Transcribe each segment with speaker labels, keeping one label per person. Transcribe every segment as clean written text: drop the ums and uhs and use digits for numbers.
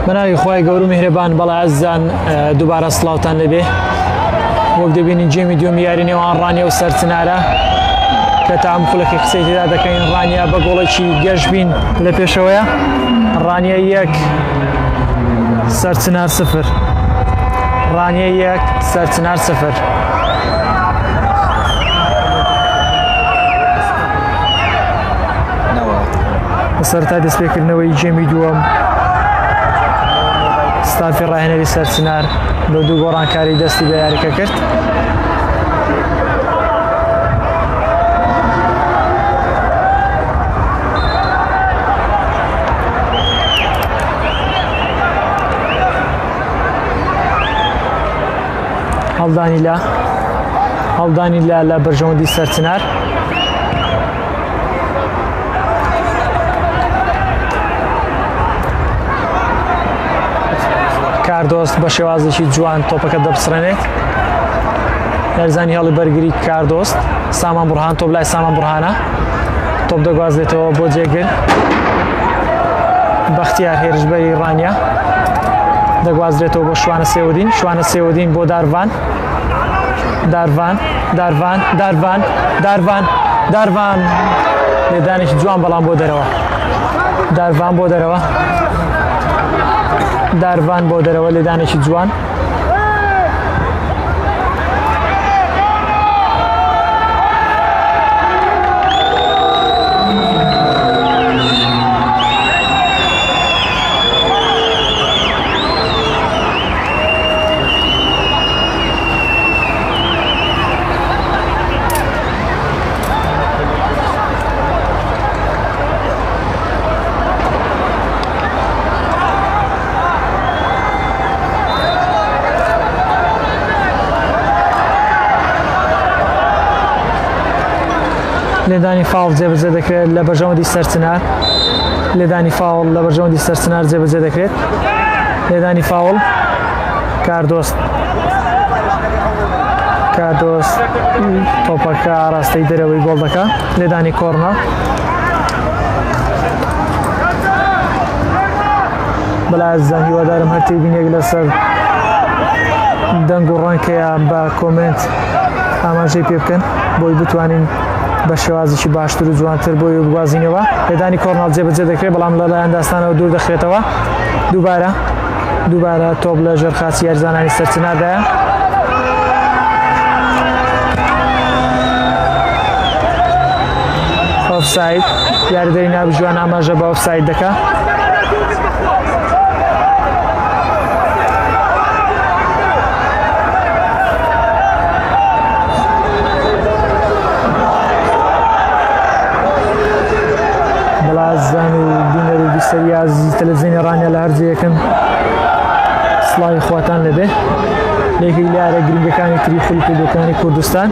Speaker 1: بەناوی خۆی گەور و میهرەبان بەڵێ عەزیزان دووبارە سڵاوتان لەبێ. وەک دەبینین جێمی دووەم یاری نێوان ڕانیە و سەرچنارە کە تەعامقولێکی قسەی تێدا دەکەین. ڕانیە بە گۆڵێکی گەشبین لە پێشەوەیە، ڕانیە 1 سەرچنار 0. ڕانیە 1 سەرچنار 0. سەرەتا دەستپێکردنەوەی جێمی دووەم ستافی ڕاهێنەری سەرچنار بە دوو گۆڕانکاری دەستی بە یاریەکە کرد. هەڵدانی لە بەرژەوەندی سەرچنار. کاردۆست بە شێوازێکی جوان تۆپەکە دەبسڕێنێت. یاریزانی هەڵی بەرگری کاردۆست. سامان بورهان تۆپ لای سامان بورهانە، تۆپ دەگوازێتەوە بۆ جێگر. بەختیار هێرشبەری ڕانیە دەگوازرێتەوە بۆ شوانە سێوەدین. شوانە سێوەدین بۆ داروان. داروان لێدانێکی جوان بەڵام بۆ دەرەوە. داروان بۆ دەرەوە لێدانێکی جوان. لێدانی فاول جێبەجێ دەکرێت لە بەرژەوەندی سەرچنار. لێدانی فاول لە بەرژەوەندی سەرچنار جێبەجێ دەکرێت. لێدانی فاول کاردۆست تۆپەکە ڕاستەی دەرەوەی گۆڵ دەکات. لێدانی کۆرنە بەڵا عەزیزان هیوادارم هەر تێبینێک لەسەر دەنگ و ڕەنکەیە بە کۆمنت ئاماژەی پێ بکەن بۆی بتوانین بە شێوازێکی باشتر و جوانتر بۆی بگوازینەوە. لێدانی کۆرنەڵ جێبەجێ دەکرێت بەڵام لەلایەن داستانەوە دوور دەخرێتەوە. دووبارە تۆپ لە ژێرخاچی یاریزانانی سەرچناردایە. ئۆفساید یاریدەری ناوژوان ئاماژە بە ئۆفساید دەکات. زان و بینەر و بیسەریازی تەلەڤیزیۆنی ڕانیە لە هەرجەیەکن سڵاوی خواتان لەبێ. لێکی لارە گرنگەکانی تری خولکردەکانی کوردستان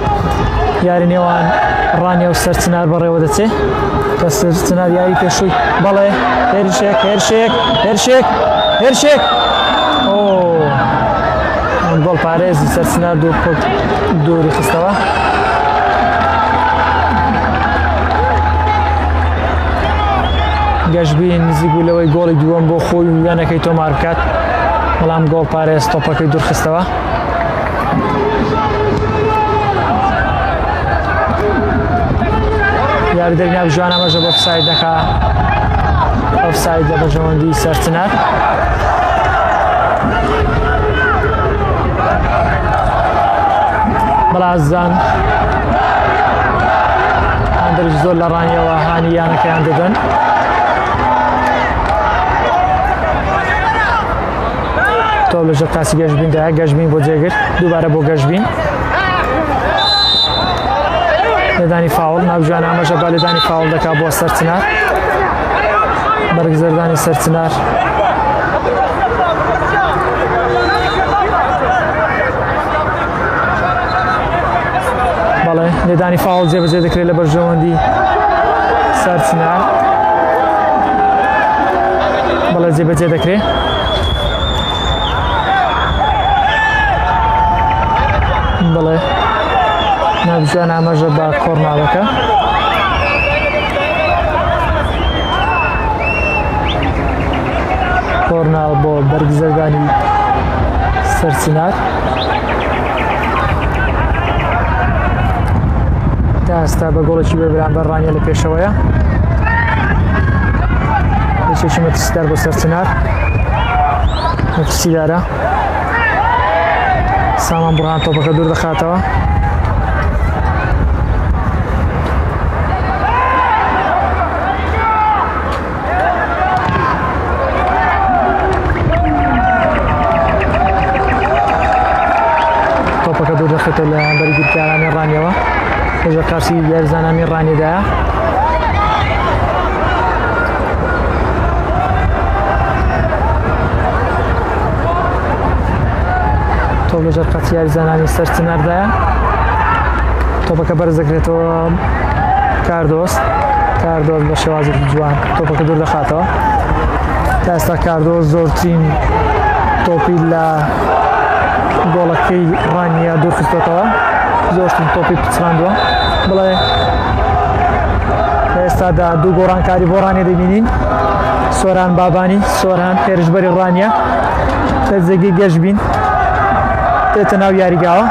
Speaker 1: یاری نێوان ڕانیە و سەرچنار بەڕێوە دەچێت کە سەرچنار یاری پێشووی بەڵێ هێرشێک گۆڵ پارێزی سەرچنار دووری خستەوە. گەشتبین نزیک بوو لەوەی گۆڵی دووەم بۆ خۆی و یانەکەی تۆمار بکات، بەڵام گۆڵ پارێز تۆپەکەی دوورخستەوە. یاریدەری ناوژوان ئەمەژە بە ئۆفساید دەکات. ئۆفساید لە بەرژەوەندی سەرچنار. بەڵا عەزیزان هەندێک زۆر لە ڕانیەوە هانی یانەکەیان دەدەن. تۆ لەژێر قاسی گەشتبیندایە، گەشتبین بۆ جێگر، دووبارە بۆ گەشتبین. لێدانی فاول ناوژوان ئاماژە بە لێدانی فاول دەکات بۆ سەرچنار. بەرگزەردانی سەرچنار بەڵێ لێدانی فاول جێبەجێ دەکرێت لە بەرژەوەندی سەرچنار. بەڵێ جێبەجێ دەکرێت. بەڵێ ناوژوان ئاماژە بە کۆرناڵەکە. کۆرناڵ بۆ بەرگزەردانی سەرچنار تا ئێستا بە گۆڵێکی بێبران بەڕانیە لە پێشەوەیە بەچێکی مەترسیدار بۆ سەرچنار مەترسیدارە سامان بورهان تۆپەکە دوور دەخاتەوە تۆپەکە دوور دەخێتە لە بەرگریکارانی ڕانیەوە لەژە قارسی یاریزانانی ڕانیدایە تۆپ لەژەر قەتی یاریزانانی سەرچناردایە تۆپەکە بەرز دەکرێتەوە کاردۆس بە شێوازێکی جوان تۆپەکە دوور دەخاتەوە تا ئێستا کاردۆس زۆرترین تۆپی لە گۆڵەکەی ڕانیە دوورخستێتەوە زۆرترین تۆپی پچڕاندووە بڵێ لە ئێستادا دوو گۆڕانکاری بۆ ڕانیە دەبینین سۆران بابانی سۆران هێرشبەری ڕانیە لە جێگەی گەشبین دێتە ناو یاریگاوە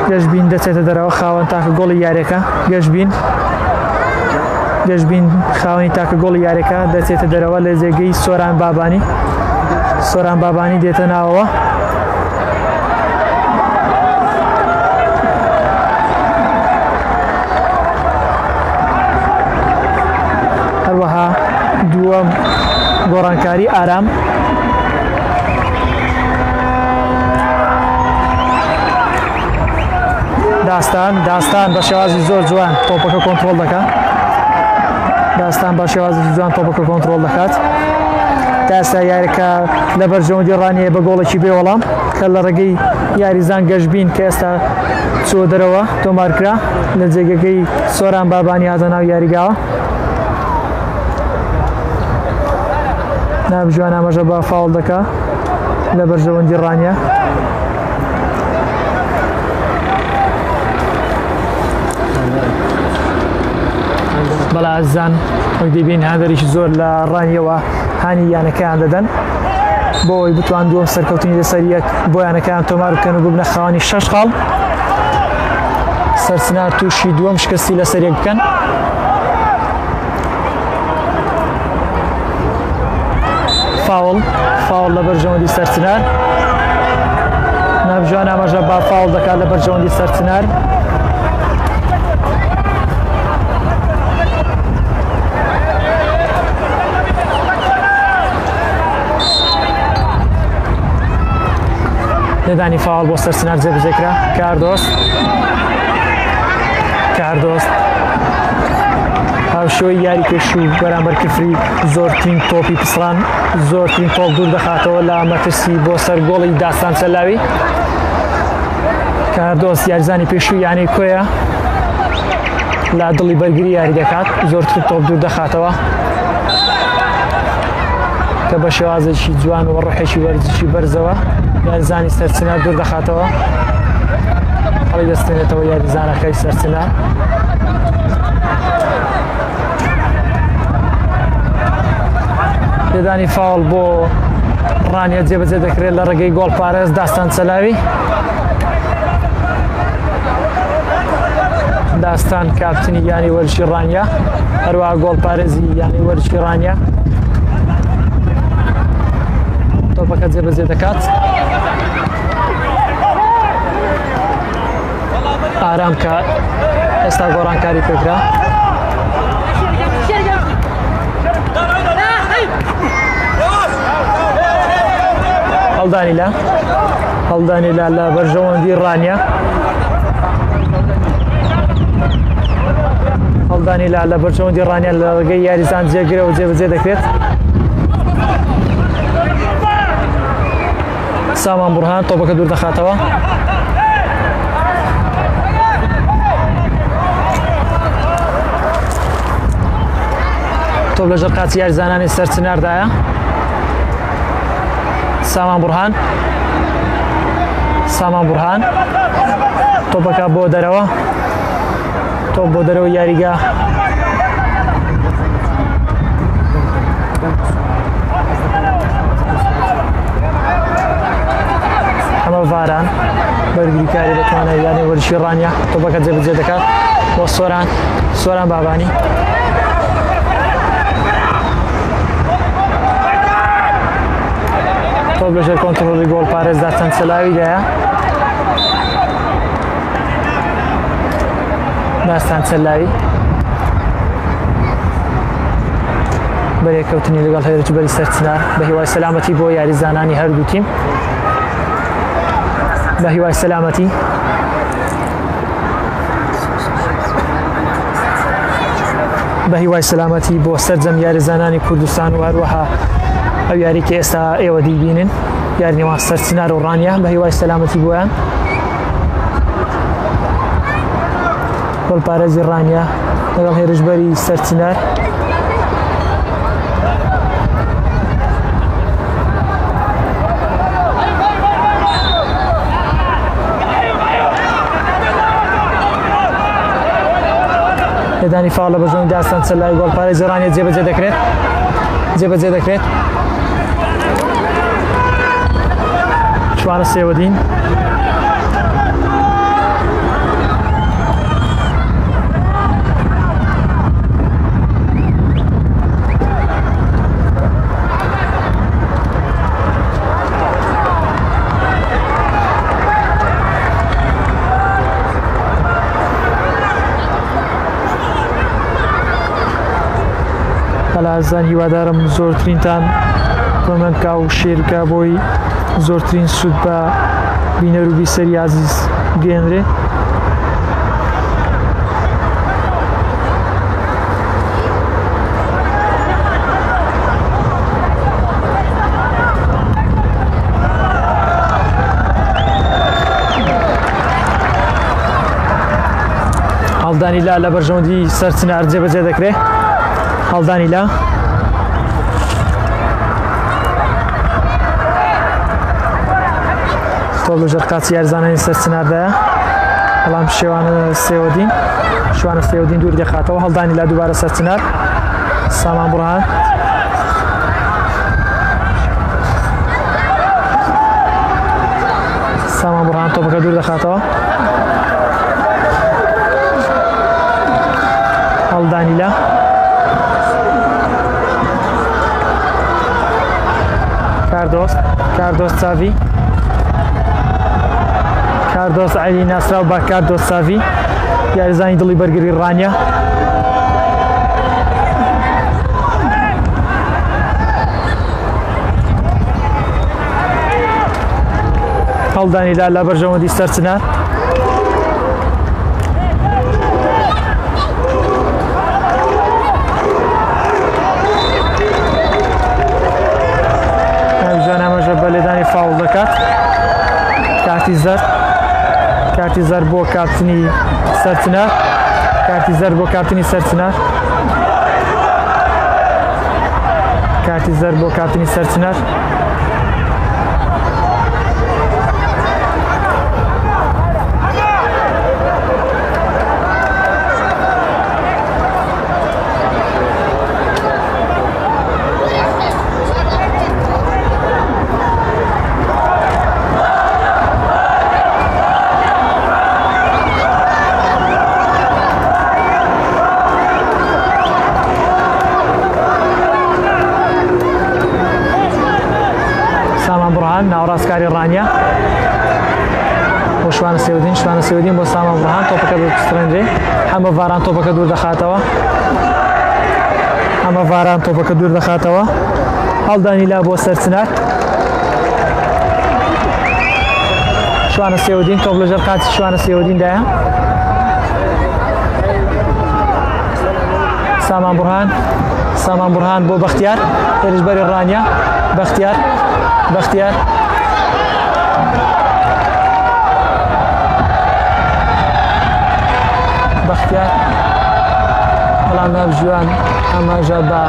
Speaker 1: گەشبین دەچێتە دەرەوە خاوەن تاکە گۆڵی یاریەکە گەشبین خاوەنی تاکە گۆڵی یاریەکە دەچێتە دەرەوە لە جێگەی سۆران بابانی دێتە ناوەوە هەروەها دووەم گۆڕانکاری ئارام داستان بە شێوازی زۆر جوان تۆپەکە کۆنتڕۆڵ دەکات داستان بە شێوازی جوان تۆپەکە کۆنتڕۆڵ دەکات تا ئێستا یاریەکە لە بەرژەوەندی ڕانیە بە گۆڵێکی بێوەڵام کە لە ڕێگەی یاریزان گەشبین کە ئێستا چۆ دەرەوە تۆمارکرا لە جێگەکەی سۆران بابانی هاتە ناو یاریگاوە نابژوان ئاماژە بە فاوڵ دەکات لە بەرژەوەندی ڕانیە بەڵا ئازان وەک دەبین هەندێکی زۆر لە ڕانیەوە هانی یانەکەیان دەدەن بۆ ئەوەی بتوان دووەم سەرکەوتنی لەسەر یەک بۆ یانەکەیان تۆمار بکەن و ببنە خاوەنی 6 خاڵ سەرچنار تووشی دووەم شکستی لەسەر یەک بکەن فاوڵ لە بەرژەوەندی سەرچنار نابژوان ئاماژە با فاوڵ دەکات لە بەرژەوەندی سەرچنار لێدانی فاوڵ بۆ سەرچنار جێبەجێکرا کاردۆس هاوشۆی یاری پێشوو بەرامبەر کفری زۆرترین تۆپی پسڕان زۆرترین تۆپ دوور دەخاتەوە لە مەترسی بۆ سەر گۆڵی داستان سەلاوی کاردۆس یاریزانی پێشوو یانەی کۆیە لە دڵی بەرگری یاری دەکات زۆرترین تۆپ دوور دەخاتەوە کە بە شێوازێکی جوان و ڕوحێکی وەرزشی بەرزەوە یاریزانی سەرچنار دوور دەخاتەوە هەڵی دەستێنێتەوە یاریزانەکەی سەرچنار لێدانی فاوڵ بۆ ڕانیە جێبەجێ دەکرێت لە ڕێگەی گۆڵپارێز داستان سەلاوی داستان کاپتنی یانی وەرشی ڕانیە هەروەها گۆڵپارێزی یانی وەرشی ڕانیە تۆپەکە جێبەجێ دەکات ئارام کە ئێستا گۆڕانکاری پێکرا هەڵدانی لە بەرژەوەندی ڕانیە هەڵدانی لە بەرژەوەندی ڕانیە لە ڕێگەی یاریزان جێگرەوە جێبەجێ دەکرێت سامان بورهان تۆپەکە دوور دەخاتەوە تۆپ لەژەر قاچی یاریزانانی سەرچناردایە سامان بورهان تۆپەکە بۆ دەرەوە تۆپ بۆ دەرەوە یاریگا ئەمە ڤاران بەرگریکاری دەتوانێت یانی وەرشی ڕانیا تۆپەکە جێبەجێ دەکات بۆ سۆران بابانی تۆپ لەژێر کۆنتڕۆڵی گۆڵ پارێزدا چەند سەلاویدایە داستان سەلاوی بەرێکەوتنی لەگەڵ هەیرجبەری سەرچنار بە هیوای سەلامەتی بۆ یاریزانانی هەردوو تیم بە هیوای سەلامەتی بە هیوای سەلامەتی بۆ سەرجەم یاریزانانی کوردستان و هەروەها ئەو یاریکە ئێستا ئێوە دیبینن یاری نێوان سەرچنار و ڕانیا بە هیوای سەلامەتی بۆیان گۆڵپارێزی ڕانیا لەگەڵ هێرشبەری سەرچنار لەدانی فاڵ لە بەژۆنی داستان سەلای گۆڵپارێزی ڕانیا جێبەجێ دەکرێت چوارە سێوەدین بەڵازان هیوادارم زۆرترینتان کۆمنتکە و شێرکە بۆی زۆرترین سوود بە بینەر و بیسەری عەزیز گەێنرێ هەڵدانی لا لە بەرژەوەندی سەرچنار جێبەجێ دەکرێت هەڵدانی لا تۆپ لەژێر قاچی یاریزانانی سەرچناردایە بەڵام شێوانە سێوەدین دوور دەخاتەوە هەڵدانی لا دووبارە سەرچنار سامان بورهان تۆپەکە دوور دەخاتەوە هەڵدانی لا کاردۆس چاوی کاردۆس عەلی ناسراو بە کاردۆس چاوی یاریزانی دڵی بەرگری ڕانیا هەڵدانی لا لە بەرژەوەندی سەرچنار ئەمەژە بە لێدانی فاوڵ دەکات کارتی زەر بۆ کاپتنی سەرچنار کارتی زەر بۆ کاپتنی سەرچنار ناوەڕاستکاری ڕانیا بۆ شوانە سێودین بۆ سامان بورهان تۆپەکە دەستڕێنرێ ئەمە ڤاران تۆپەکە دوور دەخاتەوە هەڵدانی لا بۆ سەرچنار شوانە سێودین تۆپ لەژێر قاچی شوانە سێودیندایە سامان بورهان بۆ بەختیار هێرشبەری ڕانیا بەختیار بەڵام ناوژوان ئەمەژە بە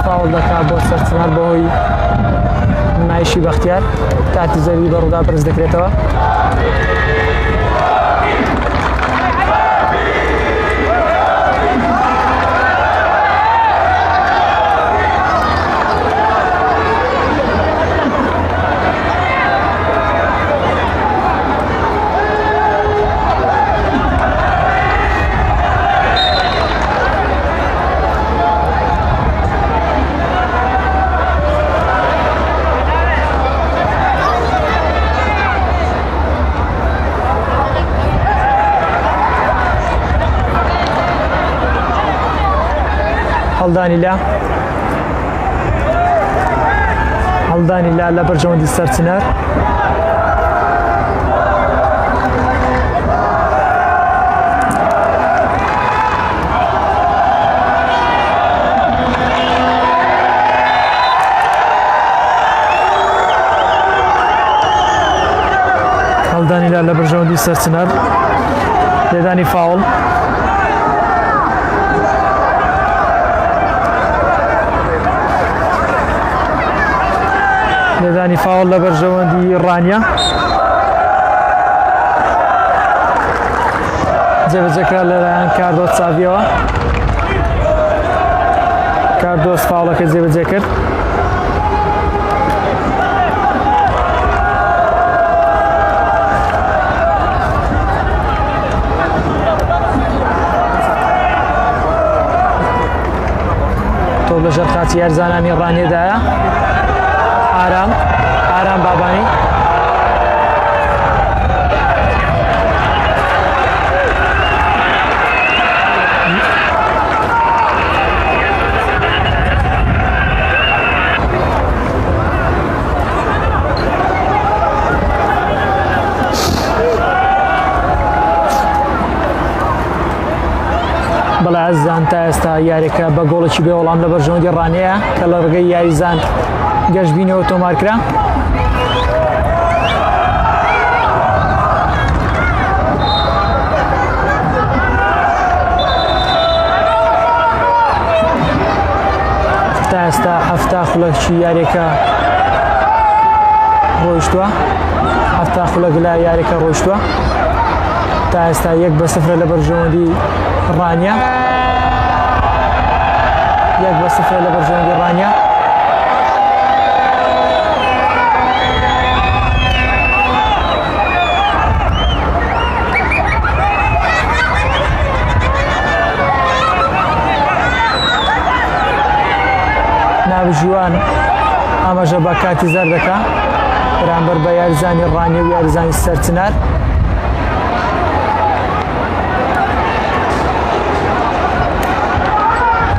Speaker 1: فاوڵ دەکات بۆ سەرچنار بەهۆی نمایشی بەختیار کاتی زەوی بە ڕوودا بەرز دەکرێتەوە هەڵدانی لا لە بەرژەوەندی سەرچنەر هەڵدانی لا لە بەرژەوەندی سەرچنەر لێدانی فاوڵ لێدانی فاوڵ لە بەرژەوەندی ڕانیا جێبەجێکرا لەلایەن کاردۆس چاڤیەوە کاردۆس فاوڵەکە جێبەجێ کرد تۆ لەژەر خاچی یاریزانانی ڕانیەدایە ئارام بابانی بەڵێ عەزیزان تا ئێستا یاریەکە بە گۆڵێکی بێوەڵام لە بەرژەوەندی ڕانەیە کە لە ڕێگەی یاریزان گەشتبینەوە تۆمارکرا تا ئێستا هەفتا خولەکی یاریەکە ڕۆیشتووە هەفتا خولەک لە یاریەکە ڕۆیشتووە تا ئێستا 1-0 لە بەرژەوەندی ڕانیا 1-0 لە بەرژەوەندی ڕانیا ناوژیوان ئاماژە بە کاتی زەر دەکا بەرامبەر بە یاریزانی ڕانیە و یاریزانی سەرچنار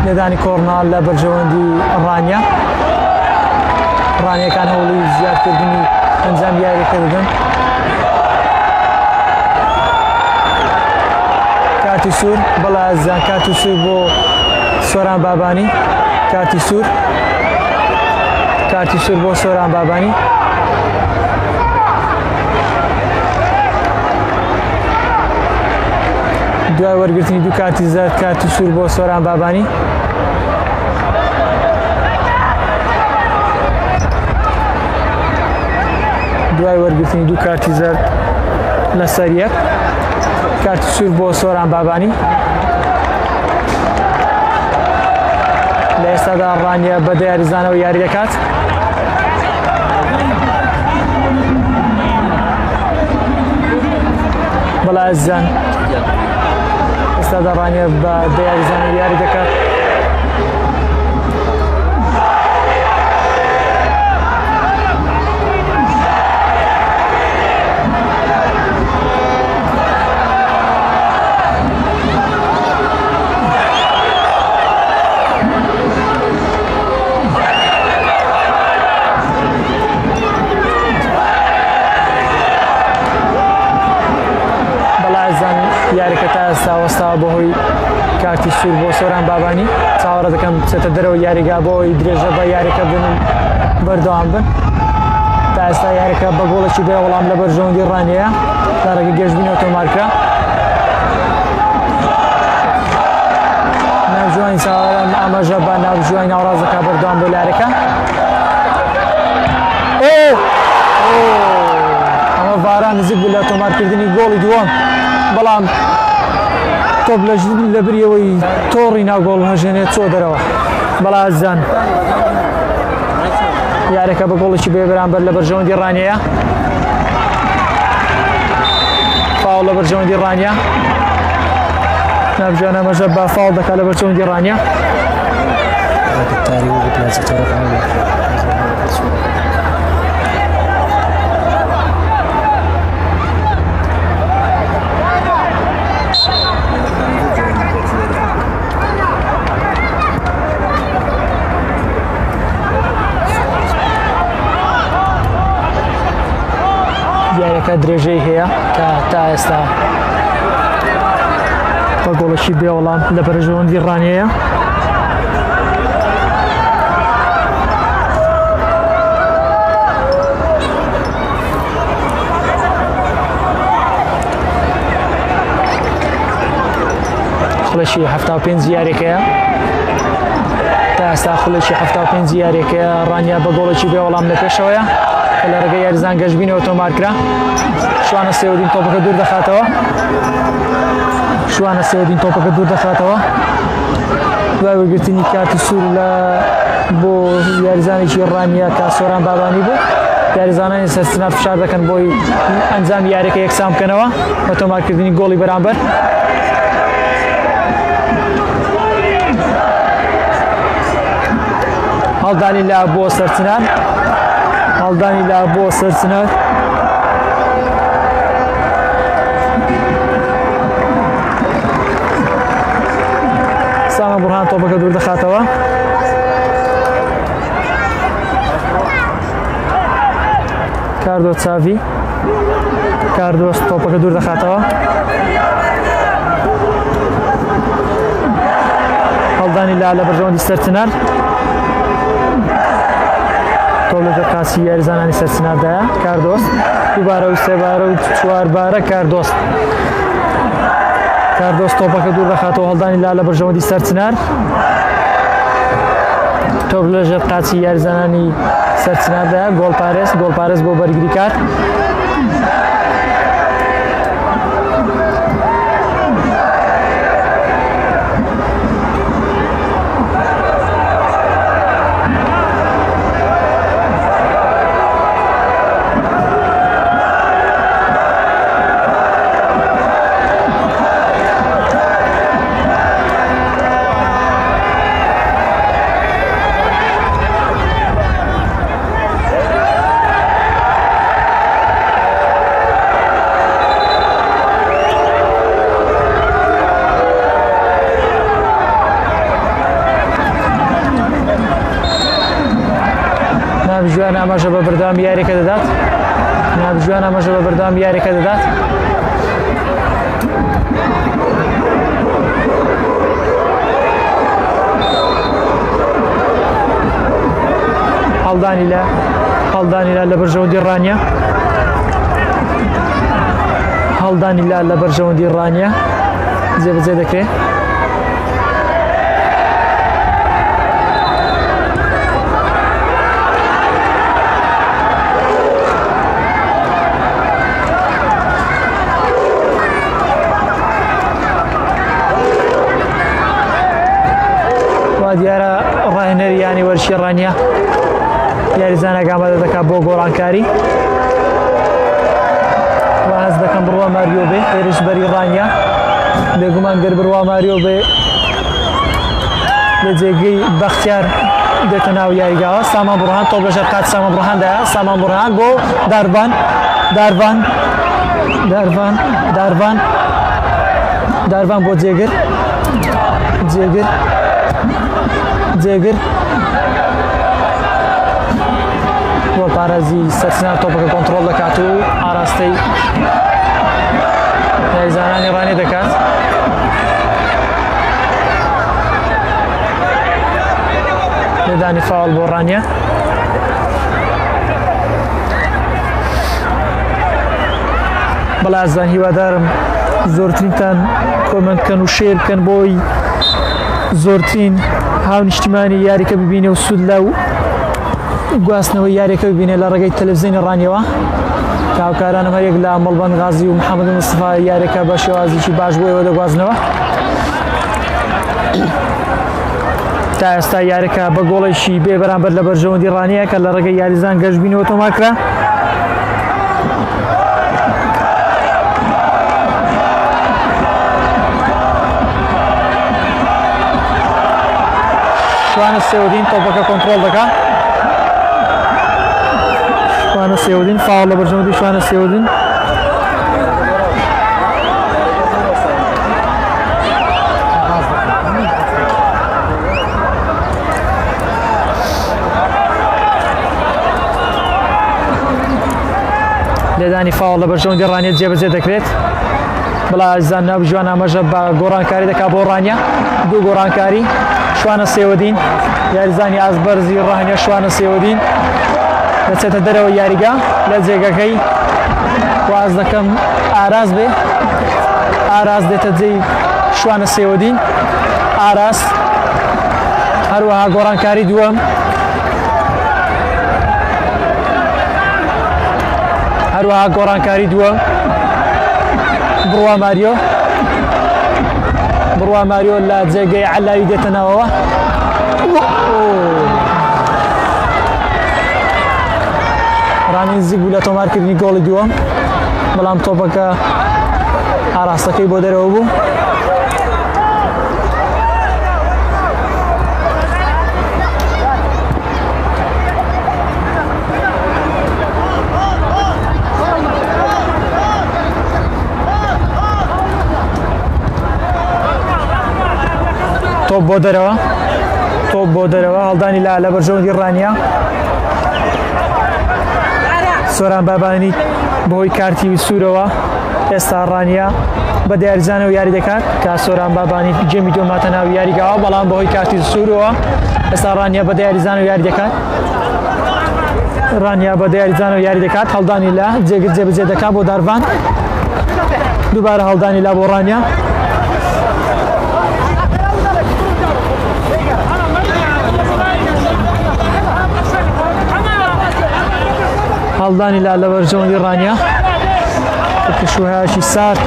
Speaker 1: لێدانی کۆڕنا لە بەرژەوەندی ڕانیەکان هەوڵی زیادکردنی ئەنجام یاریەکە دەدەن کاتی سوور بەڵێ ئازیزان کاتی سوور بۆ سۆران بابانی کاتی سوور بۆ سۆران بابانی دوای وەرگرتنی دوو کاتی زەرد کاتی سوور بۆ سۆران بابانی دوای وەرگرتنی دوو کاتی زەرد لەسەر یەک کاتی سوور بۆ سۆران بابانی لە ئێستادا ڕانیە بە یاریزانەوە یاری دەکات بەڵێ ئازیزان ئێستادا ڕانیە بە یاریزانەوە یاری دەکات یاریەکە تا ئێستا وەستاوە بەهۆی کارتی سوور بۆ سۆران بابانی چاوەڕە دەکەم بچێتە دەرەوە یاریگا بۆی درێژە بە یاریەکە بنن بەردەوام بن تا ئێستا یاریەکە بە گۆڵێکی بێوەڵام لە بەرژەوەندی ڕانیەیە تا ڕێگە گەشتبینەوە تۆمارکرا ناوژوانی چاوەڕە ئاماژە بە ناوژوانی ناوەڕاست دەکات بەردەوام بۆ یاریەکە ئەمە ڤاران نزیک بوو لە تۆمارکردنی گۆڵی دووەم بەڵام تۆپ لە بریەوەی تۆڕی ناوگۆڵ هەژێنێت چۆ دەرەوە بەڵام ئازیزان یاریەکە بە گۆڵێکی بێ بەرامبەر لە بەرژەوەندی ڕانیەیە فاوڵ لە بەرژەوەندی ڕانیا ناوژوان ئاماژە بە فاوڵ دەکات لە بەرژەوەندی ڕانیا دیارەکە درێژەی هەیە کە تا ئێستا بە گۆڵێکی بێوەڵام لە بەرژەوەندی ڕانیەیە. خولەکی 75 یاریەکەیە تا ئێستا خولەکی 75 یاریەکەیە ڕانیا بە گۆڵێکی بێوەڵام لە پێشەوەیە کە لە ڕێگەی یاریزان گەشتبینەوە تۆمارکرا. شوانە سێوەدین تۆپەکە دوور دەخاتەوە، شوانە سێوەدین تۆپەکە دوور دەخاتەوە دوای وەرگرتنی کاتی سوور لە بۆ یاریزانێکی ڕانیا کە سۆران بابانی بوو. یاریزانانی سەرچنار فشار دەکەن بۆی ئەنجام یاریەکە یەکسان بکەنەوە بە تۆمارکردنی گۆڵی بەرامبەر. هەڵدانی لا بۆ سەرچنار، هەڵدانی لا بۆ سەرچنار سامان بورهان تۆپەکە دوور دەخاتەوە. کاردۆ چاوی، کاردۆس تۆپەکە دوور دەخاتەوە. هەڵدانی لا لە بەرژەوەندی سەرچنار، تۆڵەکە قاسی یاریزانانی سەرچناردایە. کاردۆس دووبارە و سێبارە و چواربارە کاردۆس، کاردۆس تۆپەکە دوور دەخاتەوە. هەڵدانی لا لە بەرژەوەندی سەرچنار، تۆپ لەژێر قاچی یاریزانانی سەرچناردایە. گۆڵپارێز، گۆڵپارێز بۆ بەرگری کات. نابژوان ئاماژە بە بەردەوام یاریەکە دەدات، نابژوان ئاماژە بە بەردەوام یاریەکە دەدات. هەڵدانی لا لە بەرژەوەندی ڕانیا، هەڵدانی لا لە بەرژەوەندی ڕانیا جێبەجێ دەکرێت. دیارە ڕاهێنەری یانی وەرشی ڕانیا یاریزانەکە ئامادە دەکات بۆ گۆڕانکاری. واز دەکەم بڕوا ماریۆ بێ هێرش بەری ڕانیا، بێگومان گەر بڕوا ماریۆ بێ لە جێگەی بەختیار دێتە ناو یاریگاوە. سامان بورهان تۆپ لەژێر قاچی سامان بورهاندایە. سامان بورهان بۆ داروان، داروان داروان داروان داروان بۆ جێگر، جێگر جێگر بۆ پارێزی سەرچنار تۆپەکە کۆنتڕۆڵ دەکات و ئاراستەی یاریزانانی ڕانی دەکات. لێدانی فاوڵ بۆ ڕانیا. بەڵازان هیوادارم زۆرترینتان کۆمنت بکەن و شێر بکەن بۆی زۆرترین هاونیشتیمانی یاریەکە ببینێ و سود لەو گواستنەوەی یاریەکە ببینێ لە ڕێگەی تەلەڤیزیۆنی ڕانیەوە. هاوکارانم هەرێک لە مەڵبەند غازی و محەممەد مستەفا یاریەکە بە شێوازێکی باش بۆ ئێوە دەگوازنەوە. تا ئێستا یاریەکە بە گۆڵێکی بێ بەرامبەر لە بەرژەوەندی ڕانیە کە لە ڕێگەی یاریزان گەشتبینەوە تۆمارکرا. شوانە سێوەدین تۆپەکە کۆنتڕۆڵ دەکات. شوانە سێوەدین فاوڵ لە بەرژەوەندی شوانە سێوەدین. لێدانی فاوڵ لە بەرژەوەندی ڕانیە جێبەجێ دەکرێت بەڵا ئازیزان ناوجوان ئاماژە بە گۆڕانکاری دەکات بۆ ڕانیە دوو گۆڕانکاری شوانە سێوەدین یاریزانی ئازبەرزی ڕانیە شوانە سێوەدین دەچێتە دەرەوە یاریگا لە جێگەکەی واز دەکەم ئاراز بێ ئاراز دێتە جێی شوانە سێوەدین ئاراس هەروەها گۆڕانکاری دووەم هەروەها گۆڕانکاری دووەم بڕوا ماریۆ لە جێگەی عەلاوی دێتە ناوەوە ڕانی نزیک بوو لە تۆمارکردنی گۆڵی دووەم بەڵام تۆپەکە ئاراستەکەی بۆ دەرەوە بوو تۆپ بۆ دەرەوە هەڵدانی لە بەرژەوەندی ڕانیە سۆران بابانی بەهۆی کارتی سوورەوە ئێستا ڕانیە بە دیاریزانەوە یاری دەکات کە سۆران بابانی جێمی دۆماتە ناو یاریگاوە بەڵام بەهۆی کارتی سوورەوە ئێستا ڕانیە بە دیاریزانەوە یاری دەکات هەڵدانی لە جێگرت جێبەجێ دەکات بۆ داروان دووبارە هەڵدانی لا بۆ ڕانیە هەڵدانی لا لە بەرژەوەندی ڕانیە کەشوهایەکی سارد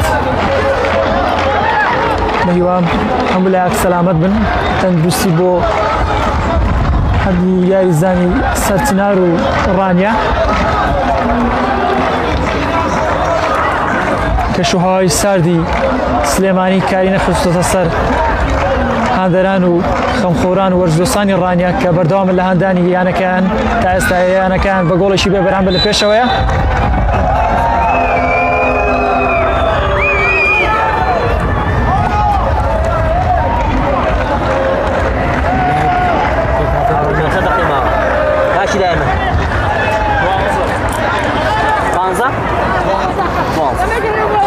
Speaker 1: بەهیوام هەموو لایەک سەلامەت بن تەندروستی بۆ هەردوو یاریزانی سەرچنار و ڕانیە کەشوهاوی ساردی سلێمانی کاری نەخستۆتە سەر هاندەران و خەمخۆران و وەرزدۆسانی ڕانیە کە بەردەوامن لە هاندانی یانەکەیان تا ئێستا یانەکەیان بە گۆڵێکی بێ بەرامبەر لە پێشەوەیە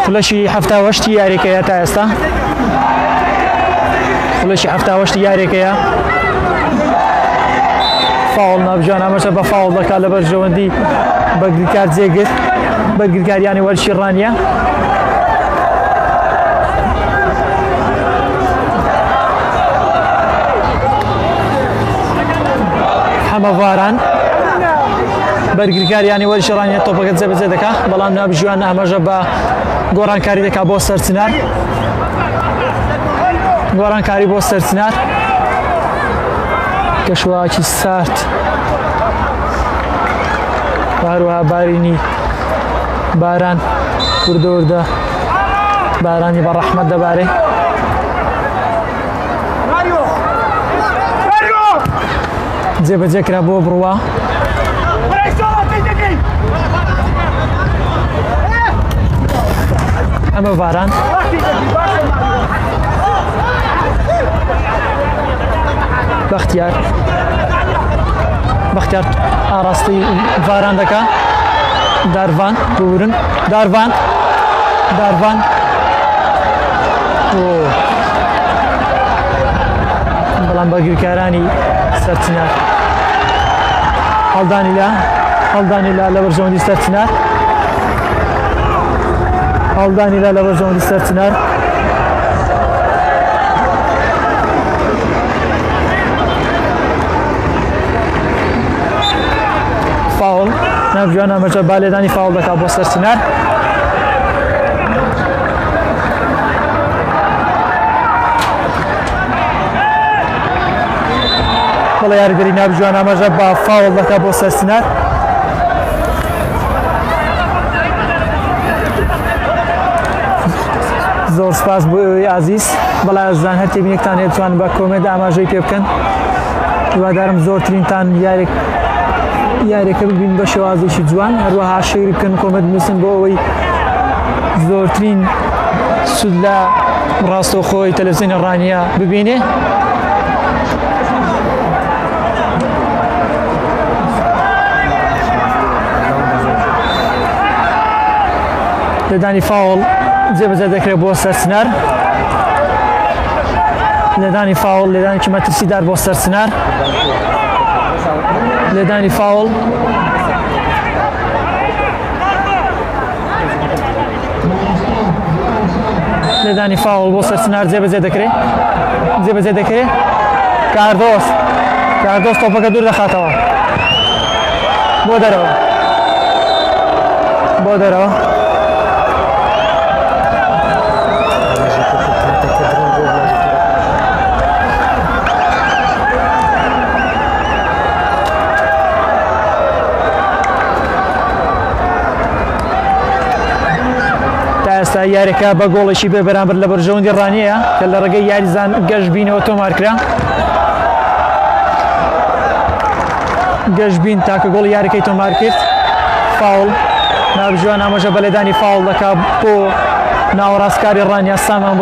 Speaker 1: خولەشی هەفتا وەشتی یاریەکەیە تا ئێستا خولەشی هەفتا وەشتی یاریەکەیە فاوڵ ناوجوان ئاماژە بە فاوڵ دەکات لە بەرژەوەندی بەگریکار جێگرت بەگریکاریانی وەرشی ڕانیە هەمەڤاران بەرگریکاریانی وەرشی ڕانیە تۆپەکە جێبەجێ دەکات بەڵام ناوجوان ئاماژە بە گۆڕانکاری دەکات بۆ سەرچنار گۆڕانکاری بۆ سەرچنار کەشوهاکی سارد هەروەها بارینی باران وردە بارانی بە ڕەحمەت دەبارێ جێبەجێ کرا بۆ بڕوا ئەمە باران بەختیار ئاراستی ڤاران دەکات داروان بورن داروان بەڵام بەگریکارانی سەرچنار هەڵدانی لا لە بەرژەوەندی سەرچنار فاول ناوجوان ئاماژە با لێدانی فاول دەکات بۆ سەرچنار بەڵێ یاریگەری ناوجوان ئاماژە با فاول دەکات بۆ سەرچنار زۆر سپاس بۆ ئێوەی ئازیز بەڵێ ئازیزان هەر تێبینێکتان هەیە بتوانن بە کۆمنت ئاماژەی پێ بکەن هیوادارم زۆرترینتان یاریەکە ببین بە شێوازێکی جوان هەروەها شەیر بکەن کۆمنت بنووسن بۆ ئەوەی زۆرترین سود لە ڕاستەوخۆی تەلەڤیزیۆنی ڕانیە ببینێ لێدانی فاوڵ جێبەجێ دەکرێت بۆ سەرچنار لێدانی فاوڵ لێدانێکی مەترسیدار بۆ سەرچنار لێدانی فاوڵ لێدانی فاوڵ بۆ سەرچنار جێبەجێ دەکرێت کاردۆس تۆپەکە دوور دەخاتەوە بۆ دەرەوە ئێستا یاریەکە بە گۆڵێکی بێ بەرامبەر لە بەرژەوەندی ڕانیەیە کە لە ڕێگەی یاریزان گەشتبینەوە تۆمارکرا گەشتبین تاکە گۆڵی یاریەکەی تۆمار کرد فاوڵ نابژوان ئاماژە بە لێدانی فاوڵ دەکات بۆ ناوەڕاستکاری ڕانیا سامان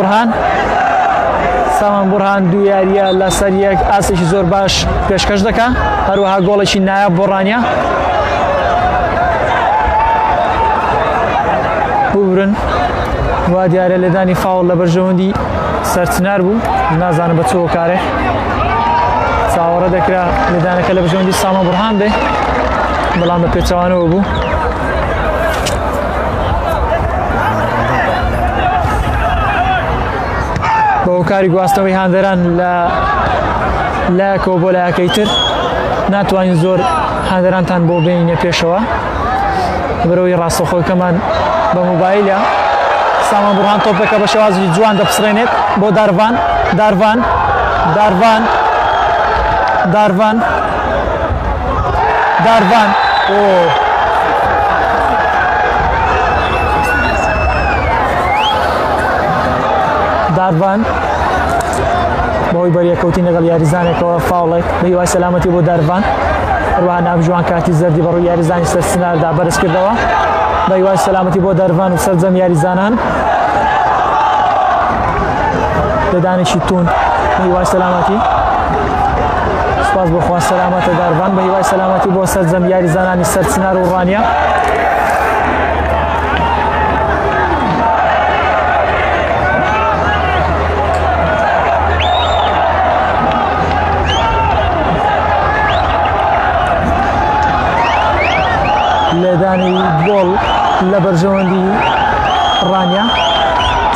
Speaker 1: بورهان دوو یاریە لەسەر یەک ئاسێکی زۆر باش پێشکەش دەکات هەروەها گۆڵێکی نایاب بۆ ڕانیا بورن وا دیارە لێدانی فاوڵ لە بەرژەوەندی سەرچنار بوو نازانم بە چۆ کارێ چاوەڕە دەکرا لێدانەکە لە بەرژەوەندی سامان بورهان بێ بەڵام بە پێچەوانەوە بوو بە هۆکاری گواستنەوەی هاندەران لە لایەکەوە بۆ لایەکەی تر ناتوانین زۆر هاندەرانتان بۆ بینینە پێشەوە بەرەوەی ڕاستەوخۆکەمان بە مۆبایلە سامان بورهان تۆپەکە بە شێوازی جوان دەپسڕێنێت بۆ داروان داروان بۆی بەریەکەوتی لەگەڵ یاریزانێکەوە فاوڵێک بە هیوای سەلامەتی بۆ داروان هەروەها نابژوان کاتی زەردی بەڕووی یاریزانی سەرچناردا بەرز کردەوە بە هیوای سەلامەتی بۆ داروان و سەرجەم یاریزانان لەدانێکی تون بە هیوای سەلامەتی سپاس بۆخوا سەلامەتە داروان بە هیوای سەلامەتی بۆ سەرجەم یاریزانانی سەرچنار و ڕانیا لێدانی گۆڵ لە بەرژەوەندی ڕانیا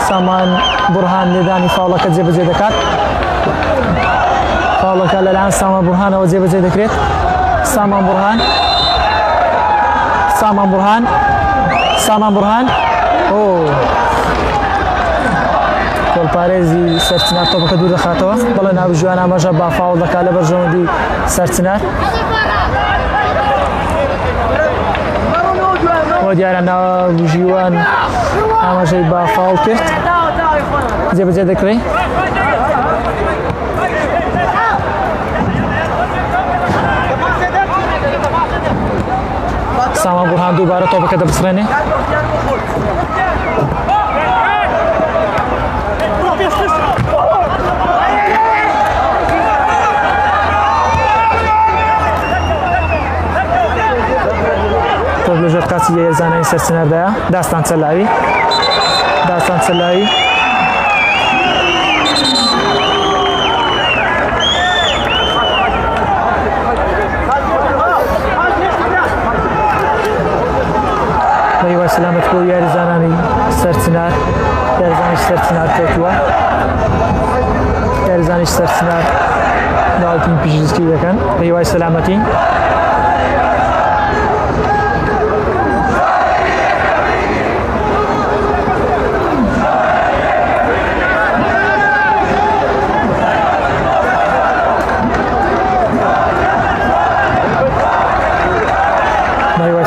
Speaker 1: سامان بورهان لێدانی فاوڵەکە جێبەجێ دەکات فاوڵەکە لەلایەن سامان بورهانەوە جێبەجێ دەکرێت سامان بورهان گۆڵپارێزی سەرچنار تۆپەکە دوور دەخاتەوە بەڵێ نابژوان ئاماژە با فاوڵ دەکات لە بەرژەوەندی سەرچنار دیارە ناوژیوان ئاماژەی با فاوڵ کرد جێبەجێ دەکرێت سامان بورهان دووبارە تۆپەکە دەبسڕێنێ تۆپ لەژێر قاچی یاریزانانی سەرچناردایە داستان چەلاوی بە هیوای سەلامەت بۆ یاریزانانی سەرچنار کەوتووە یاریزانی سەرچنار داڵتین پیشنیازی دەکەن بە هیوای سەلامەتی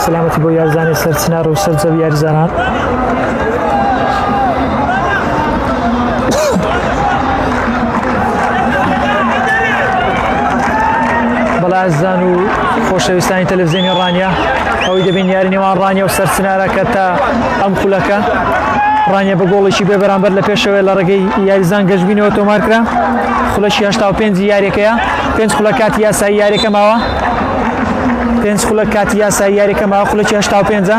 Speaker 1: سەلامەتی بۆ یاریزانی سەرچنار و سەرجەم یاریزانان بەڵازان و خۆشەویستانی تەلەڤیزیۆنی ڕانیا ئەوەی دەبین یاری نێوان ڕانیا و سەرچنارە کە تا ئەم خولەکە ڕانیا بە گۆڵێکی بێ بەرامبەر لە پێشەوەی لە ڕێگەی یاریزان گەشتبینەوە تۆمارکرا خولەکی 85 یاریەکەیە 5 خولە کاتی یاسایی یاریەکە ماوە 5 خولە کاتی یاسایی یاریەکە ماوە خولەکی 85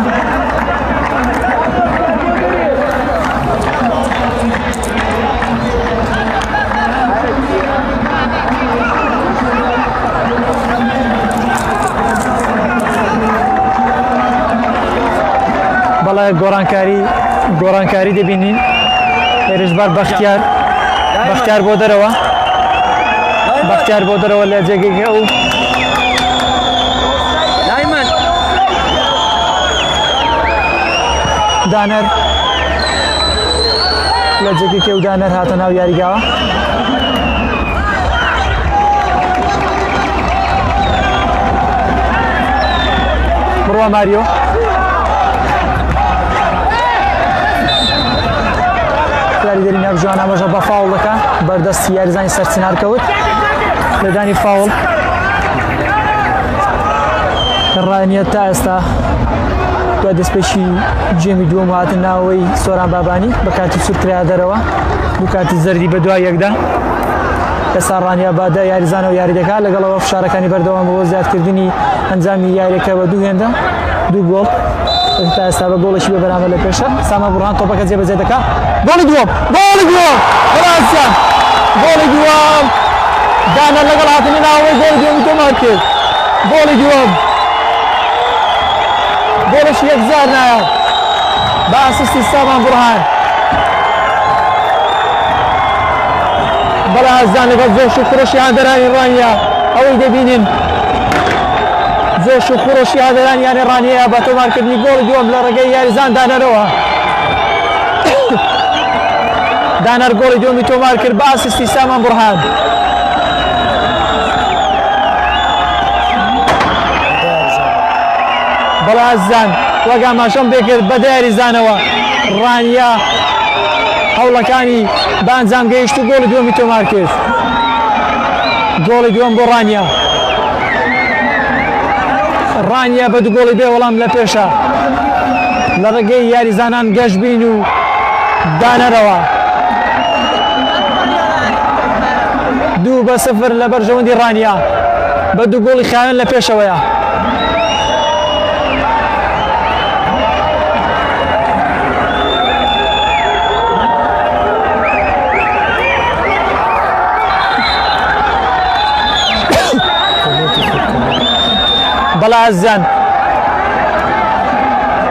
Speaker 1: بەڵێ گۆڕانکاری دەبینین هێرشبار بەختیار بۆ دەرەوە لە جێگەی ئەو دانەر لە جێگەی ئەو دانەر هاتە ناو یاریگاوە بڕوا ماریۆ یاریدەری ناوجوان ئەمەژە بە فاوڵەکە بەردەستی یاریزانی سەرچنار کەوت لەدانی فاوڵ ڕانیە تا ئێستا دوای دەستپێکی جێمی دووەم هاتن ناوەی سۆران بابانی بە کاتی سوور کرا دەرەوە دوو کاتی زەردی بە دوای یەکدا ئێستا ڕانیا بادە یاریزانەوە یاری دەکات لەگەڵەوە فشارەکانی بەردەوام بۆ زیادکردنی ئەنجامی یاریەکە بە دوو هێندە دوو گۆڵ تا ئێستا بە گۆڵێکی بە بەرامبەر لە پێشە سامان بورهان تۆپەکە جێبەجێ دەکات گۆڵی دووەم بەڕاستیان گۆڵی دووەم دانەر لەگەڵ هاتنی ناوەی گۆڵی دووەمی تۆمار کرد گۆڵی دووەم گۆڵش یەکجار نایە بە ئاسستی سامان بورهان بەڵێ ئازان لەگەڵ جۆش و خۆشی هاندەرانی ڕانیا ئەوەی دەبینین جۆش و خۆشی هاندەرانیانی ڕانیەیە بە تۆمارکردنی گۆڵی دووەم لە ڕێگەی یاریزان دانەرەوە دانەر گۆڵی دووەمی تۆمار کرد بە ئاسستی سامان بورهان بەڵێ ئازان وەک ئاماژەم پێکرد بە یاریزانەوە ڕانیا هەوڵەکانی بە ئەنجام گەیشت و گۆڵی دووەمی تۆمار کرد گۆڵی دووەم بۆ ڕانیا بە دوو گۆڵی بێ وەڵام لە پێشە لە ڕێگەی یاریزانان گەشت بین و دانەرەوە 2-0 لە بەرژەوەندی ڕانیا بە دوو گۆڵی خاوێن لە پێشەوەیە بەڵێ ئازان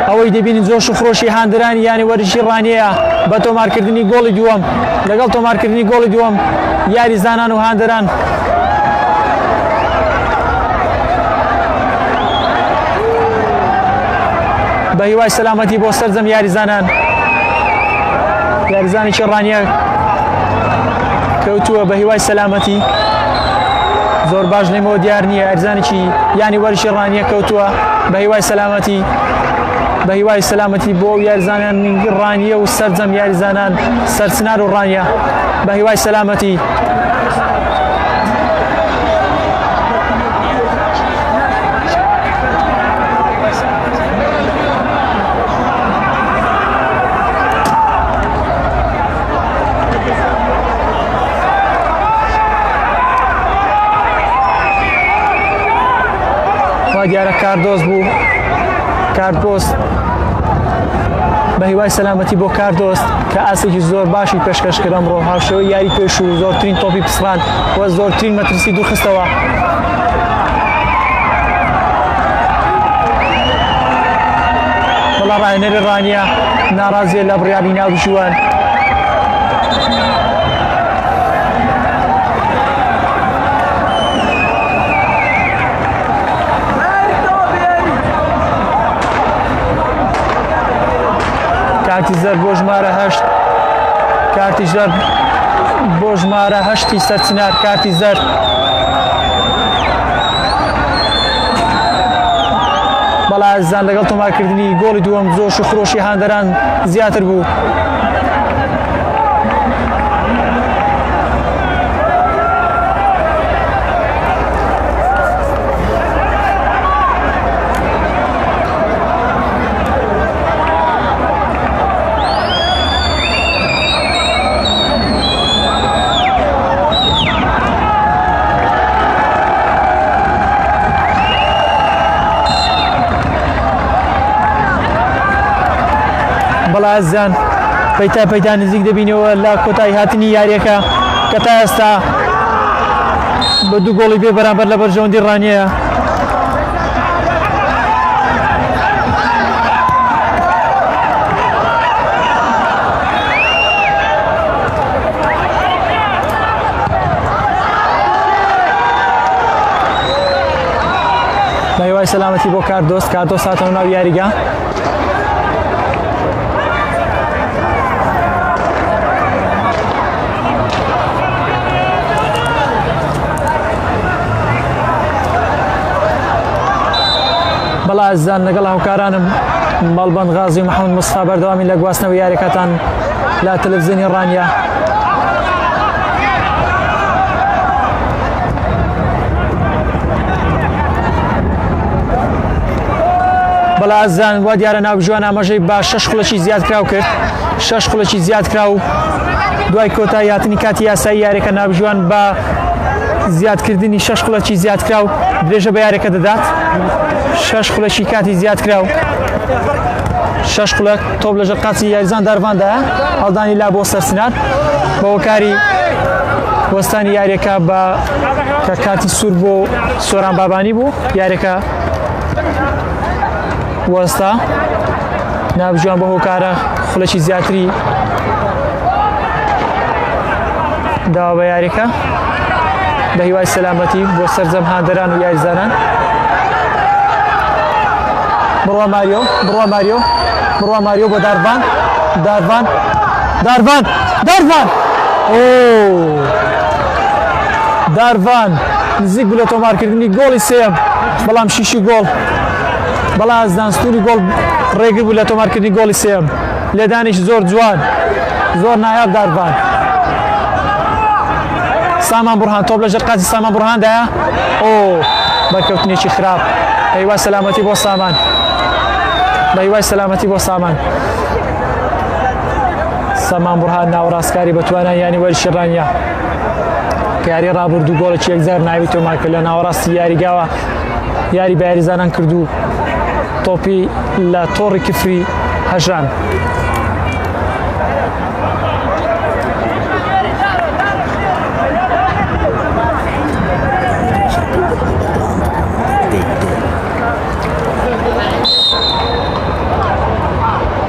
Speaker 1: ئەوەی دەبینین زۆر شفرۆشی هاندرانی یانی وەرزشی ڕانیەیە بە تۆمارکردنی گۆڵی دووەم لەگەڵ تۆمارکردنی گۆڵی دووەم یاریزانان و هاندەران بە هیوای سەلامەتی بۆ سەرجەم یاریزانێکی ڕانیە کەوتووە بە هیوای سەلامەتی زۆر باش لێمەوە دیار نییە ئەرزانێکی یانی وەرزشی ڕانیە کەوتووە بە هیوای سەلامەتی بۆ یاریزانان ڕانیە و سەرجەم یاریزانان سەرچنار و ڕانیە بە هیوای سەلامەتی دیارە کاردۆست بوو کاردۆست بە هیوای سەلامەتی بۆ کاردۆست کە ئاسێکی زۆر باشی پێشکەش کرد ئەمڕۆ هاوشێوەی یاری پێش و زۆرترین تۆپی پسڕان وە زۆرترین مەترسی دوورخستەوە بەڵام ڕاهێنەری ڕانیە ناڕازیە لە بڕیاری ناوجوان کاتی زەر بۆ ژمارە 8 کارتی زەر بۆ ژمارە 8 سەرچنار کارتی زەر بەڵام ئازیزان لەگەڵ تۆمارکردنی گۆڵی دووەم زۆر شوخڕۆشی هاندەران زیاتر بوو ئازیزان پەیتا نزیک دەبینەوە لە کۆتایی هاتنی یاریەکە کە تا ئێستا بە دوو گۆڵی بێ بەرامبەر لە بەرژەوەندی ڕانیەیە هیوای سەلامەتی بۆ کاردۆست هاتەوە ناو یاریگا بەڵا ئازیزان لەگەڵ هاوکارانم مەڵبەند غازی و محەممەد مستفا بەردەوامی لە گواستنەوەی یاریەکەتان لە تەلەڤیزیۆنی ڕانیا بەڵا ئازیزان وا دیارە ناوبژوان ئاماژەی با 6 خولەکی زیاد کراو کرد 6 خولەکی زیاد کراو دوای کۆتایی هاتنی کاتی یاسایی یاریەکە ناوبژوان بە زیادکردنی 6 خولەکی زیاد کراو درێژە بە یاریەکە دەدات 6 خولەکی کاتی زیاد کراو 6 خولەک تۆپ لەژێر قاچی یاریزان دارواندا هەڵدانی لا بۆ سەرسنار بە هۆکاری وەستانی یاریەکە بە کە کاتی سوور بۆ سۆران بابانی بوو یاریەکە وەستا ناوبژوان بە هۆکارە خولەکی زیاتری داوا بە یاریەکە بە هیوای سەلامەتی بۆ سەرجەم هاندەران و یاریزانان بڕوا ماریۆ بۆ داروان نزیک بوو لە تۆمارکردنی گۆڵی سێم بەڵام شیشی گۆڵ بەڵا ئازیزان ستوری گۆڵ ڕێگر بوو لە تۆمارکردنی گۆڵی سێم لێدانیش زۆر جوان زۆر نایاب داروان سامان بورهان تۆپ لەژێر قاچی سامان بورهاندایە بەرکەوتنێکی خراپ بە هیوای سەلامەتی بۆ سامان سامان بورهان ناوەڕاستکاری بە توانایانی وەرشی ڕانیا کە یاری ڕابردوو گۆڵێکی یەکزار ناوی تۆمارکرد لە ناوەڕاستی یاریگاوە یاری بە یاریزانان کردو تۆپی لە تۆڕی کفری هەژران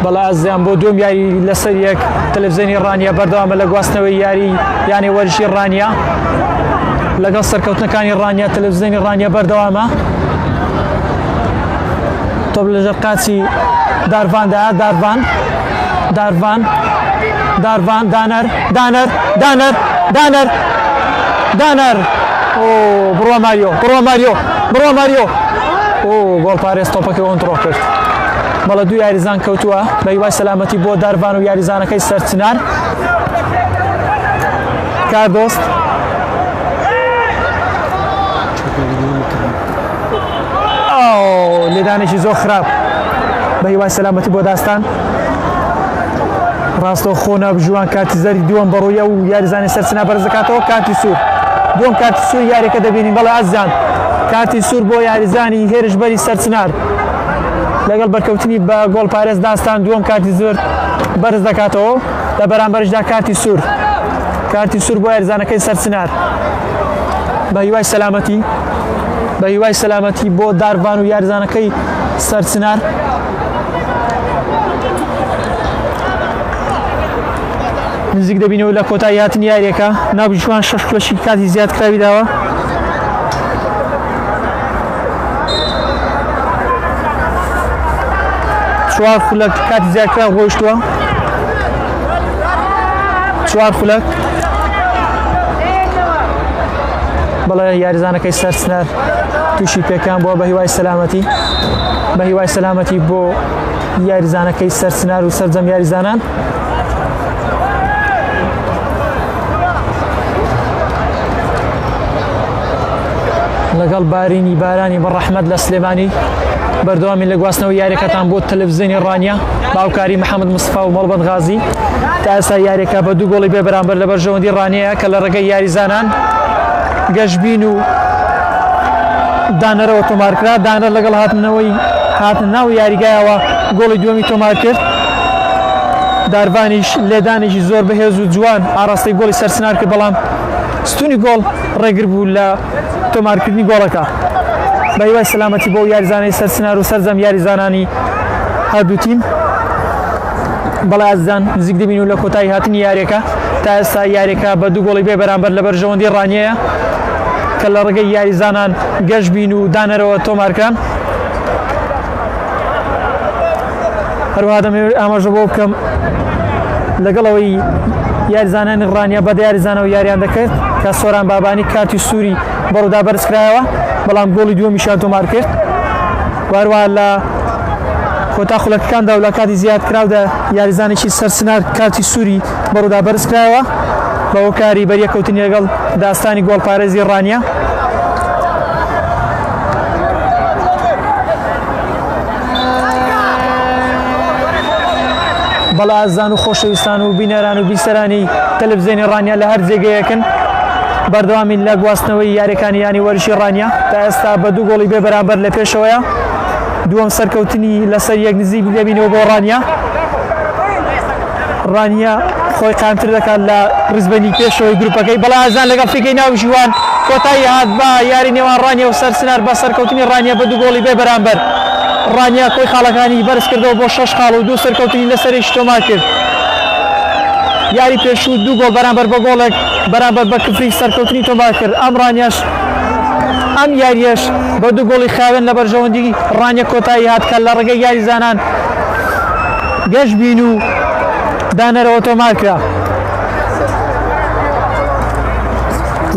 Speaker 1: بەڵا ئازیان بۆ دوم یاری لەسەر یەک تەلەڤیزیۆنی ڕانیا بەردەوامە لە گواستنەوەی یاری یانی وەرزشی ڕانیا لەگەڵ سەرکەوتنەکانی ڕانیا تەلەڤیزیۆنی ڕانیا بەردەوامە تۆپ لەژێر قاچی دارواندا داروان دانەر بڕوا ماریۆ گۆڵ پارێز تۆپەکەی ئۆنتڕۆ کرد بەڵە دوو یاریزان کەوتووە بە هیوای سەلامەتی بۆ داروان و یاریزانەکەی سەرچنار کاردۆست لێدانێکی زۆر خراپ بە هیوای سەلامەتی بۆ داستان ڕاستەوە خۆ ناوبژوان کاتی زەری دووەم بەڕوویە و یاریزانی سەرچنا بەرز دەکاتەوە کاتی سوور دووەم کاتی سوور یاریەکە دەبینین بەڵێ ئازیان کاتی سوور بۆ یاریزانی هێرشبەری سەرچنار لەگەڵ بەرکەوتنی بە گۆڵ پارێز داستان دووەم کاتی زۆر بەرز دەکاتەوە لە بەرامبەرشدا کاتی سوور بۆ یاریزانەکەی سەرچنار بە هیوای سەلامەتی بۆ داروان و یاریزانەکەی سەرچنار نزیک دەبینەوە لە کۆتایی هاتنی یاریەکە ناوبژوان 6 خولەکی کاتی زیاد کراوی داوە چوار خولەک کاتی زیاد کرا ڕۆیشتووە 4 خولەک بەڵێ یاریزانەکەی سەرچنار تووشی پێکان بووە بە هیوای سەلامەتی بۆ یاریزانەکەی سەرچنار و سەرجەم یاریزانان لەگەڵ بارانی بەڕەحمەت لە سلێمانی بەردەوامی لە گواستنەوەی یاریەکەتان بۆ تەلەڤیزیۆنی ڕانیا باوکاری محەممەد مستفا و مەڵبەند غازی تا ئێستا یاریەکە بە 2 گۆڵی بێ بەرامبەر لە بەرژەوەندی ڕانیەیە کە لە ڕێگەی یاریزانان گەشتبین و دانەرەوە تۆمارکرا دانەر لەگەڵ هاتن ناو یاریگایەوە گۆڵی دووەمی تۆمار کرد داروانیش لێدانێکی زۆر بەهێز و جوان ئاڕاستەی گۆڵی سەرچنار کرد بەڵام ستونی گۆڵ ڕێگر بوو لە تۆمارکردنی گۆڵەکە بە هیوای سەلامەتی بۆ یاریزانەی سەرچنار و سەرجەم یاریزانانی هەردوو تیم بەڵێ ئازیزان نزیک دەبین و لە کۆتایی هاتنی یاریەکە تا ئێستا یاریەکە بە 2 گۆڵی بێ بەرامبەر لە بەرژەوەندی ڕانیەیە کە لە ڕێگەی یاریزانان گەشتبین و دانەرەوە تۆمارکران هەروەها دەمەوێت ئاماژە بۆ بکەم لەگەڵەوەی یاریزانانی ڕانیا بە یاریزانە و یاریان دەکرد کە سۆران بابانی کارتی سووری بەڕوودا بەرزکرایەوە بەڵام گۆڵی دووەمیشیان تۆمار کرد هەروەها لە کۆتا خولەکەکاندا و لە کاتی زیادکراودا یاریزانێکی سەرسنار کارتی سووری بەڕوودا بەرزکرایەوە بەوە کاری بەریەکەوتنی لەگەڵ داستانی گۆڵپارێزی ڕانیا بەڵا ئازان و خۆشەویستان و بینەران و بیسەرانی تەلەڤیزیۆنی ڕانیا لە هەر جێگەیەکن بەردەوامین لە گواستنەوەی یاریەکانی یانی وەرشی ڕانیا تا ئێستا بە 2 گۆڵی بێ بەرامبەر لە پێشەوەیە دووەم سەرکەوتنی لەسەر یەک نزیک دەبینەوە بۆ ڕانیا خۆی قامتر دەکات لە ڕزبەنی پێشەوەی گروپەکەی بەڵا ئازان لەگەڵ فێکەی ناوژیوان کۆتایی هات بە یاری نێوان ڕانیا و سەرسنار بە سەرکەوتنی ڕانیا بە 2 گۆڵی بێ بەرامبەر ڕانیا کۆی خاڵەکانی بەرز کردەوە بۆ 6 خاڵ و 2 سەرکەوتنی لەسەرش تۆمار کرد یاری پێشوو 2 گۆڵ بەرامبەر بە گۆڵێک بەرامبەر بە کفری سەرکەوتنی تۆمار کرد ئەم ڕانیاش ئەم یاریەش بە 2 گۆڵی خاوێن لە بەرژەوەندی ڕانیا کۆتایی هات کە لە ڕێگەی یاریزانان گەشت بین و دانەرەوە تۆمار کرا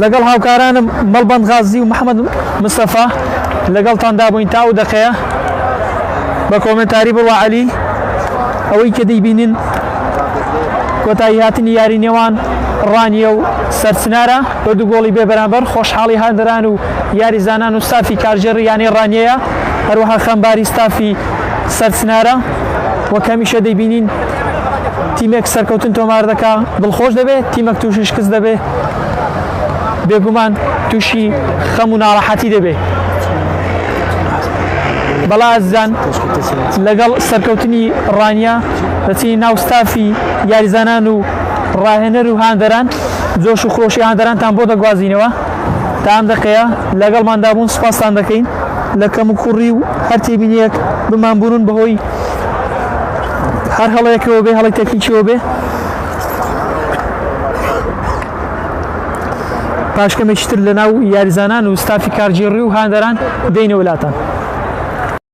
Speaker 1: لەگەڵ هاوکارانم مەڵبەند غازی و محەممەد مستەفا لەگەڵتاندا بووین تا و دەقەیە بە کۆمنتاری بڵوا عەلی ئەوەی کە دەیبینن کۆتایی هاتنی یاری نێوان ڕانیا و سەرسنارە بە 2 گۆڵی بێ بەرامبەر خۆشحاڵی هەندران و یاریزانان و ستافی کارژێڕی یانی ڕانیەیە هەروەها خەمباری ستافی سەرسنارە وەک هەمیشە دەیبینین تیمێک سەرکەوتن تۆمار دەکا دڵخۆش دەبێت تیمێک تووشی شکست دەبێت بێگومان تووشی خەم و ناڕەحەتی دەبێت بەڵا ئازیزان لەگەڵ سەرکەوتنی ڕانیا دەچین ناو ستافی یاریزانان و ڕاهێنەر و هاندەران جۆش و خۆشی هاندەرانتان بۆ دەگوازینەوە تا ئەم دەقەیە لەگەڵماندا بوون سوپاستان دەکەین لە کەم و کوڕی و هەر تێبینیەک بمانبوون بەهۆی هەر هەڵەیەکەوە بێ هەڵی تەکنیکیەوە بێ پاشکەمێکتر لە ناو یاریزانان و ستافی کارژێڕی و هاندەران دێنە وڵاتان